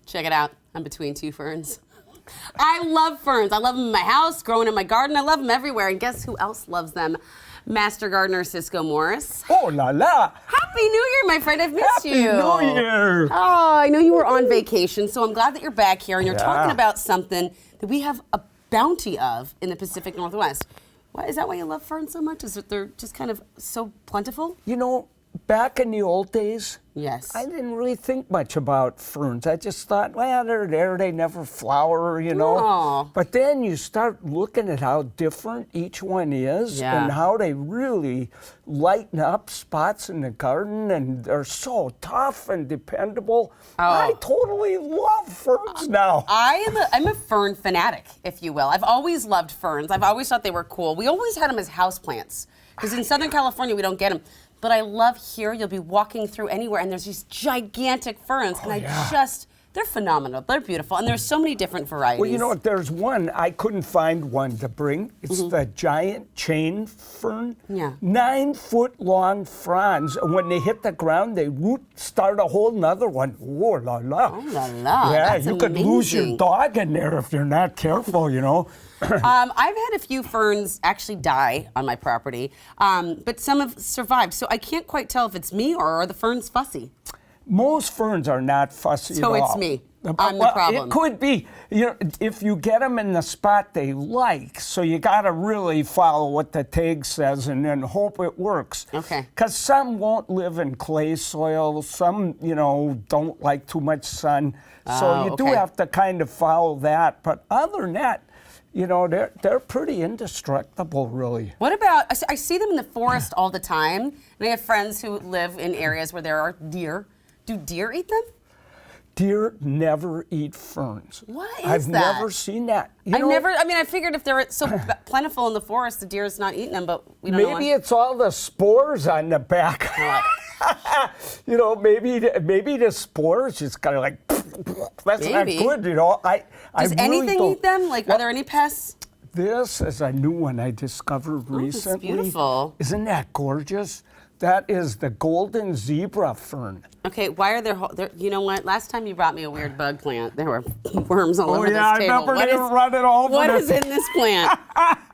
Check it out. I'm between two ferns. I love ferns. I love them in my house, growing in my garden. I love them everywhere. And guess who else loves them? Master Gardener Ciscoe Morris. Oh la la! Happy New Year, my friend. I've missed you. Happy New Year! Oh, I know you were on vacation, so I'm glad that you're back here and you're talking about something that we have a bounty of in the Pacific Northwest. Why, is that why you love ferns so much? Is it they're just kind of so plentiful? You know, back in the old days, Yes. I didn't really think much about ferns. I just thought, well, they're there, they never flower, you know. Aw. But then you start looking at how different each one is and how they really lighten up spots in the garden, and they're so tough and dependable. I totally love ferns now. I'm a fern fanatic, if you will. I've always loved ferns. I've always thought they were cool. We always had them as houseplants, because in Southern California, we don't get them. But I love here, you'll be walking through anywhere and there's these gigantic ferns they're phenomenal. They're beautiful. And there's so many different varieties. Well, you know what, there's one, I couldn't find one to bring. It's the giant chain fern. Yeah. 9-foot long fronds. And when they hit the ground, they start a whole nother one. Oh la la. Oh la la. Yeah, That's you could lose your dog in there if you're not careful, you know. I've had a few ferns actually die on my property, but some have survived. So I can't quite tell if it's me or are the ferns fussy. Most ferns are not fussy at all. So it's me. I'm the problem. It could be. You know, if you get them in the spot they like, so you got to really follow what the tag says and then hope it works. Okay. Because some won't live in clay soil. Some, you know, don't like too much sun. So you do have to kind of follow that. But other than that, you know, they're pretty indestructible, really. What about, I see them in the forest all the time, and I have friends who live in areas where there are deer. Do deer eat them? Deer never eat ferns. What is I've that? never seen that. I figured if they're so plentiful in the forest, the deer's not eating them, but we don't know. Maybe it's all the spores on the back. You know, maybe the spores just kind of like, that's not good, you know. Does anything eat them? Like, are there any pests? This is a new one I discovered recently. It's beautiful. Isn't that gorgeous? That is the golden zebra fern. Okay, why are there, you know what? Last time you brought me a weird bug plant, there were worms all over this table. I remember they were running all over What is in this plant?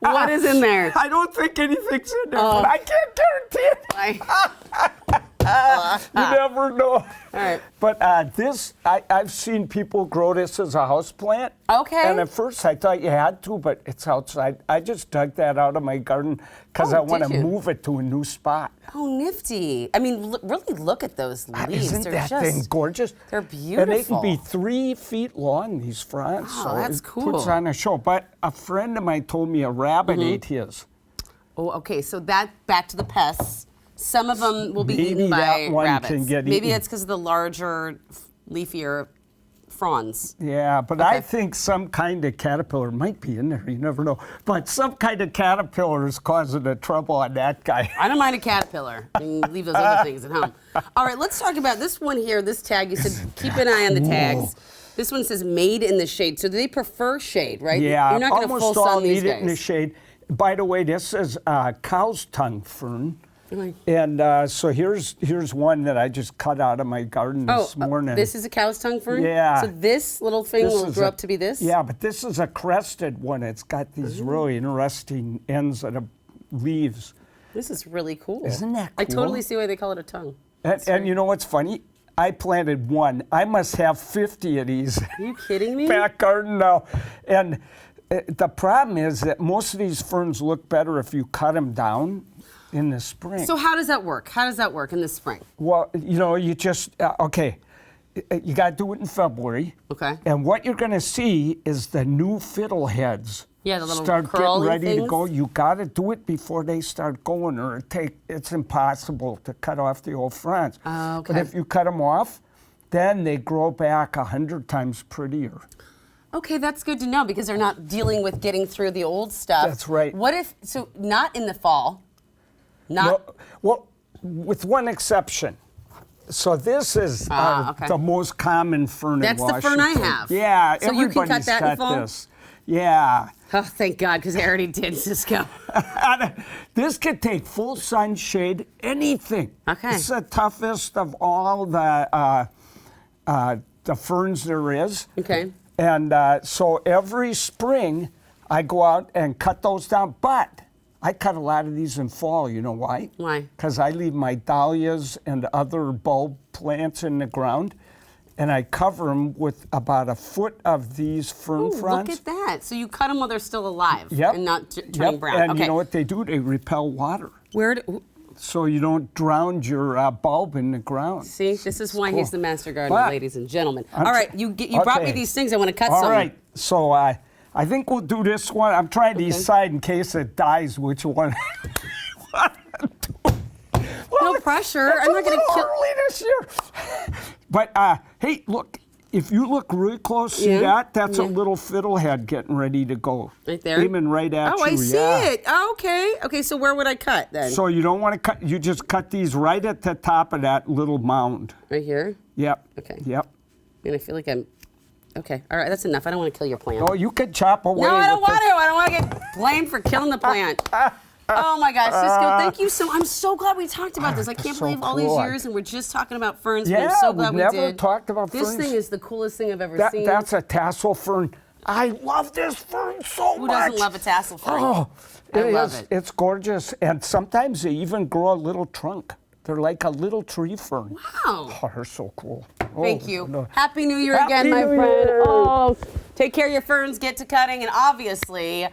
What is in there? I don't think anything's in there, but I can't guarantee it. You never know. All right. But I've seen people grow this as a house plant. Okay. And at first I thought you had to, but it's outside. I just dug that out of my garden because I want to move it to a new spot. Oh, nifty. I mean, really look at those leaves. Isn't that thing gorgeous? They're beautiful. And they can be 3 feet long, these fronds. Oh, so that's it cool. puts on a show. But a friend of mine told me a rabbit ate his. Oh, okay. So back to the pests. Some of them will be eaten by that one rabbits. can get Maybe eaten. it's because of the larger, leafier fronds. Yeah, but I think some kind of caterpillar might be in there. You never know. But some kind of caterpillar is causing the trouble on that guy. I don't mind a caterpillar. You can leave those other things at home. All right, let's talk about this one here, this tag. You said keep an eye on the tags. This one says made in the shade. So do they prefer shade, right? Yeah, you're not going to almost full all sun these need guys. it in the shade. By the way, this is cow's tongue fern. Okay. And so here's one that I just cut out of my garden this morning. This is a cow's tongue fern? Yeah. So this little thing will grow up to be this? Yeah, but this is a crested one. It's got these really interesting ends of the leaves. This is really cool. Isn't that cool? I totally see why they call it a tongue. And you know what's funny? I planted one. I must have 50 of these. Are you kidding me? Back garden now. And the problem is that most of these ferns look better if you cut them down in the spring. So how does that work? How does that work in the spring? Well, you know, you just, you got to do it in February. Okay. And what you're going to see is the new fiddleheads the little start getting curly ready things? to go. You got to do it before they start going, or it's impossible to cut off the old fronds. Oh, okay. But if you cut them off, then they grow back 100 times prettier. Okay, that's good to know because they're not dealing with getting through the old stuff. That's right. What if, so not in the fall, Well, with one exception. So this is the most common fern in Washington. That's the fern I have. Yeah, so you can cut everybody's that in got fall? this. Yeah. Oh, thank God, because I already did, Ciscoe. This could take full sun shade, anything. Okay. It's the toughest of all the the ferns there is. Okay. And so every spring, I go out and cut those down. But I cut a lot of these in fall. You know why? Why? Because I leave my dahlias and other bulb plants in the ground, and I cover them with about a foot of these fern fronds. Look at that. So you cut them while they're still alive Yep. and not turning brown. And okay. you know what they do? They repel water. So you don't drown your bulb in the ground. See, this is why he's the master gardener, But ladies and gentlemen. All right, you brought me okay. these things. I want to cut some. All right, so I think we'll do this one. I'm trying to decide in case it dies which one. No pressure. I'm not going to kill. Early this year. But hey, look. If you look really close, see that? That's a little fiddlehead getting ready to go. Right there? Aiming right at you. Oh, I see it. Oh, okay. Okay, so where would I cut then? So you don't want to cut, you just cut these right at the top of that little mound. Right here? Yep. Okay. Yep. And I feel like I'm... Okay, all right, that's enough. I don't want to kill your plant. Oh, you could chop away. No, I don't with want to. I don't want to get blamed for killing the plant. Oh my gosh, Ciscoe, thank you so. I'm so glad we talked about this. I can't So believe all these cool. years and we're just talking about ferns. Yeah, but I'm so glad we've we never did. talked about this ferns. This thing is the coolest thing I've ever seen. That's a tassel fern. I love this fern so much. Who doesn't love a tassel fern? Oh, I love it. It's gorgeous, and sometimes they even grow a little trunk. They're like a little tree fern. Wow. Oh, they're so cool. Thank Oh, you. no. Happy New Year Happy again, my New friend. Year. Oh, take care of your ferns, get to cutting, and obviously,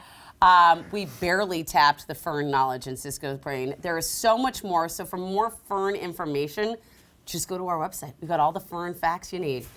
we barely tapped the fern knowledge in Ciscoe's brain. There is so much more. So for more fern information, just go to our website. We've got all the fern facts you need.